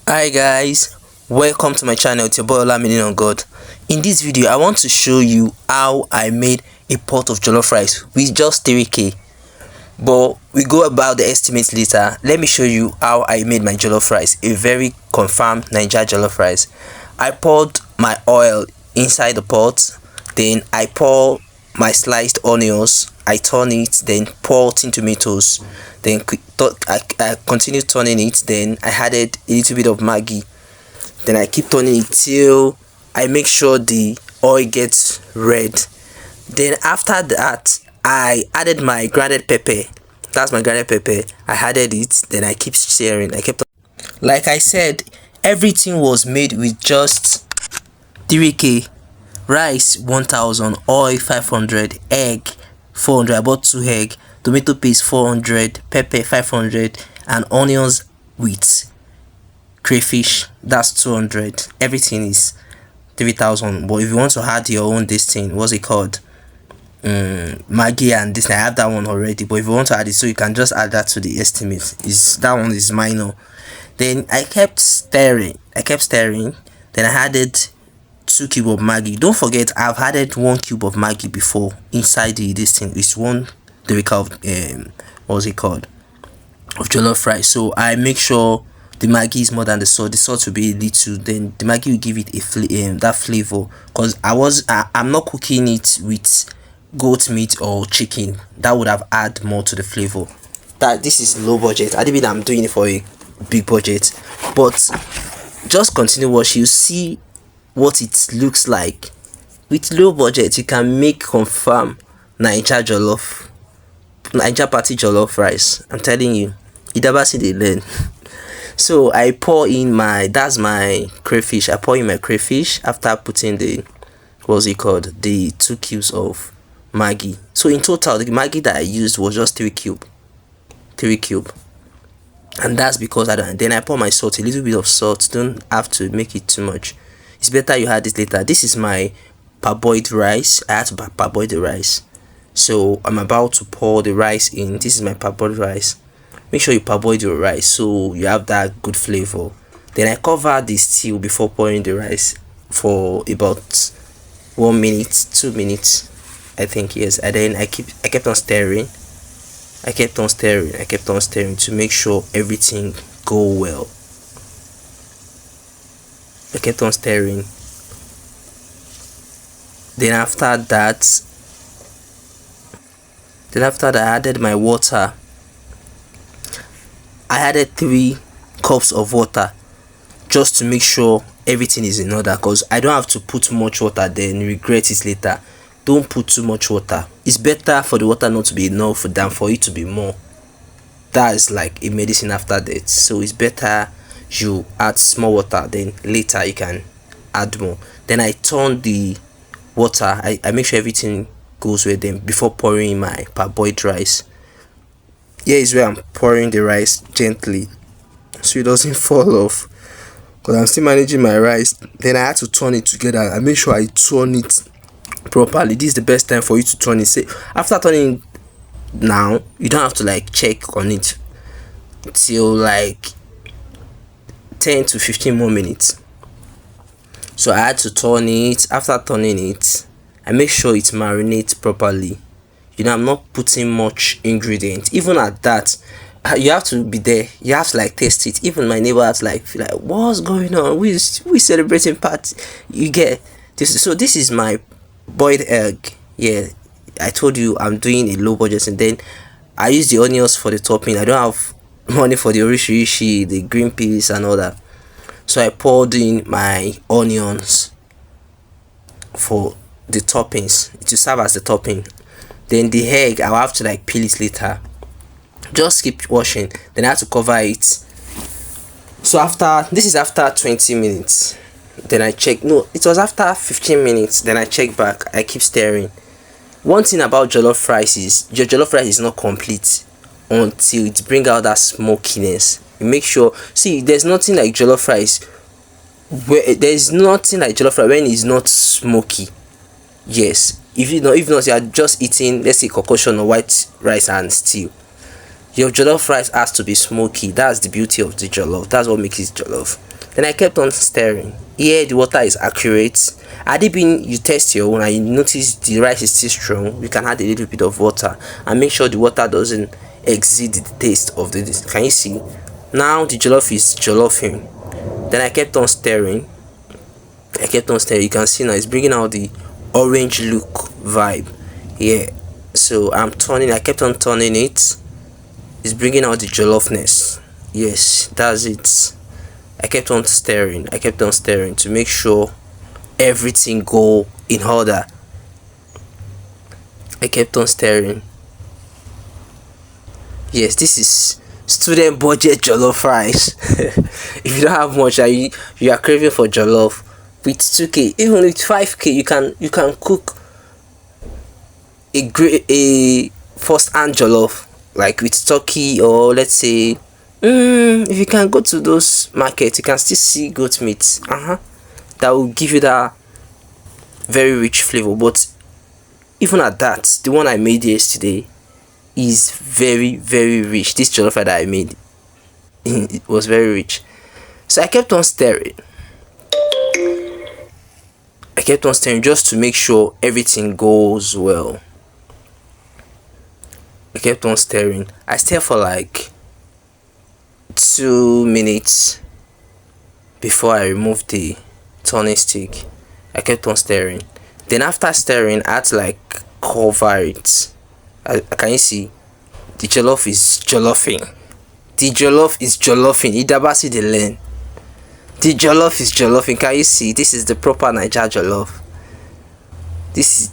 Hi guys, welcome to my channel. It's your boy Olamide on God. In this video I want to show you how I made a pot of jollof rice with just 3k, but we go about the estimates later. Let me show you how I made my jollof rice, a very confirmed Naija jollof rice. I poured my oil inside the pot, then I pour my sliced onions, I turn it, then pour tin tomatoes, then I continue turning it, then I added a little bit of maggi, then I keep turning it till I make sure the oil gets red. Then after that I added my grounded pepper. That's my grounded pepper. I added it, then I keep stirring. Like I said, everything was made with just 3k. Rice 1000, oil 500, egg 400. I bought 2 egg, tomato paste 400, pepper 500, and onions with crayfish, that's 200. Everything is 3000. But if you want to add your own, this thing, what's it called, maggi and this, I have that one already, but if you want to add it, so you can just add that to the estimate. Is that one is minor. Then I kept stirring, then I added 2 cubes of maggi. Don't forget, I've added 1 cube of maggi before inside this thing. It's one derica of what's it called, of jollof rice. So I make sure the maggi is more than the salt. The salt will be little, then the maggi will give it a that flavor, because I'm not cooking it with goat meat or chicken. That would have add more to the flavor. That this is low budget. I didn't mean I'm doing it for a big budget, but just continue watch, you see what it looks like. With low budget you can make confirm Naija party jollof rice. I'm telling you, you never see the learn. So I pour in that's my crayfish. I pour in my crayfish after putting the, what's it called, the 2 cubes of maggi. So in total the maggi that I used was just 3 cube, and that's because then I pour my salt, a little bit of salt. Don't have to make it too much. It's better you add this later. This is my perboiled rice. I had to perboil the rice, so I'm about to pour the rice in. This is my perboiled rice. Make sure you perboil your rice so you have that good flavor. Then I cover the stew before pouring the rice for about 1 minute, 2 minutes, I think, yes. And then I kept on stirring. I kept on stirring to make sure everything go well. I kept on stirring. Then after that I added my water. I added 3 cups of water just to make sure everything is in order, because I don't have to put much water then regret it later. Don't put too much water. It's better for the water not to be enough than for it to be more. That is like a medicine after that. So it's better you add small water, then later you can add more. Then I turn the water. I make sure everything goes with them before pouring in my parboiled rice. Here is where I'm pouring the rice gently so it doesn't fall off, because I'm still managing my rice. Then I had to turn it together. I make sure I turn it properly. This is the best time for you to turn it. Say after turning, now you don't have to like check on it till like 10 to 15 more minutes. So I had to turn it. After turning it, I make sure it marinates properly. I'm not putting much ingredient. Even at that, you have to be there. You have to like taste it. Even my neighbor has like feel like, what's going on, we celebrating party, you get this. So this is my boiled egg. Yeah, I told you I'm doing a low budget, and then I use the onions for the topping. I don't have money for the orishi, the green peas and all that, so I poured in my onions for the toppings to serve as the topping. Then the egg, I'll have to like peel it later. Just keep washing. Then I have to cover it. So this is after 20 minutes. Then I check. No, it was after 15 minutes. Then I check back. I keep stirring. One thing about jollof rice is your jollof rice is not complete until it brings out that smokiness. You make sure. See, there's nothing like jollof rice when it's not smoky. Yes. If not, you are just eating, let's say, concoction or white rice and stew. Your jollof rice has to be smoky. That's the beauty of the jollof. That's what makes it jollof. Then I kept on stirring. Here the water is accurate. Had it been you test your own and you notice the rice is still strong, you can add a little bit of water and make sure the water doesn't exceed the taste of the dish. Can you see? Now the jollof is jollofing. Then I kept on stirring. You can see now it's bringing out the orange look vibe. Yeah. So I kept on turning it. It's bringing out the jollofness. Yes, that's it. I kept on stirring to make sure everything go in order. I kept on stirring. Yes, this is student budget jollof rice. If you don't have much and you are craving for jollof, with 2k, even with 5k, you can cook a first hand jollof, like with turkey, or let's say if you can go to those markets, you can still see goat meat. That will give you that very rich flavor. But even at that, the one I made yesterday is very rich. This jollof that I made, it was very rich. So I kept on stirring. Just to make sure everything goes well. I kept on stirring. I stirred for like 2 minutes before I removed the turning stick. I kept on stirring. Then after stirring, I had to like cover it. Can you see? The jollof is jollofing. Idabasi the learn. The jollof is jollofing. Can you see? This is the proper Naija jollof. This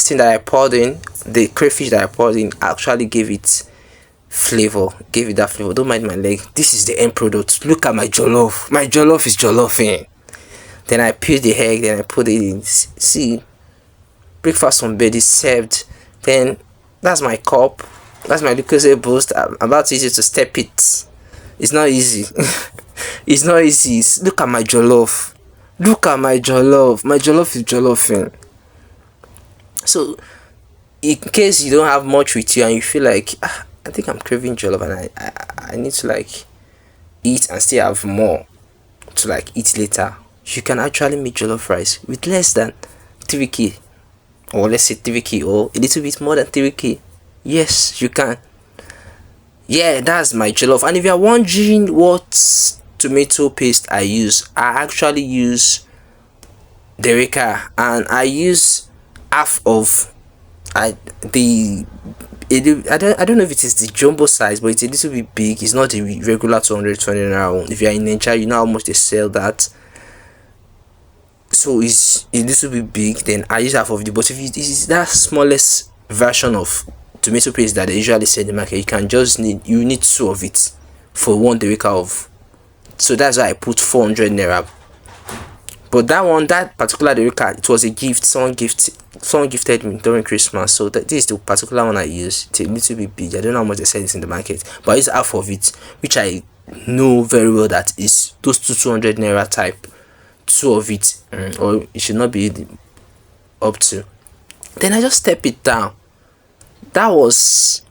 thing that I poured in, the crayfish that I poured in, actually gave it flavor. Don't mind my leg. This is the end product. Look at my jollof. My jollof is jollofing. Then I peeled the egg. Then I put it in. See, breakfast on bed is served. Then that's my cup. That's my lucozade boost. I'm about to use it to step it. It's not easy. It's not easy. Look at my jollof. My jollof is jollofing. So in case you don't have much with you and you feel like I think I'm craving jollof and I need to like eat and still have more to like eat later, you can actually make jollof rice with less than 3k, or let's say 3k, or a little bit more than 3k. Yes, you can. Yeah, that's my jollof. And if you're wondering what tomato paste I use, I actually use Derrica, and I use half of I don't know if it is the jumbo size, but it's a little bit big. It's not the regular 220 naira one. If you're in Naija, you know how much they sell that. So it's a little bit big. Then I use half of the. But if it is that smallest version of tomato paste that they usually sell in the market, you need 2 of it for 1 Derrica of. So that's why I put 400 naira. But that particular Derrica, it was a gift. Someone gifted me during Christmas. So this is the particular one I use. It's a little bit big. I don't know how much they sell it in the market, but I use half of it, which I know very well that is those 200 naira type. 2 of it, or it should not be up to. Then I just step it down. That was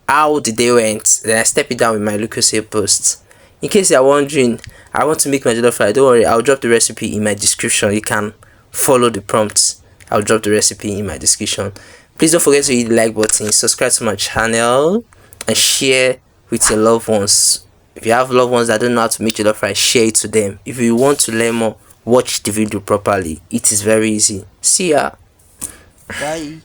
how the day went. Then I step it down with my lucozade boost. In case you're wondering, I want to make my jollof rice. Don't worry, I'll drop the recipe in my description. You can follow the prompts. I'll drop the recipe in my description. Please don't forget to hit the like button, subscribe to my channel, and share with your loved ones. If you have loved ones that don't know how to make jollof rice, share it to them. If you want to learn more, watch the video properly. It is very easy. See ya. Bye.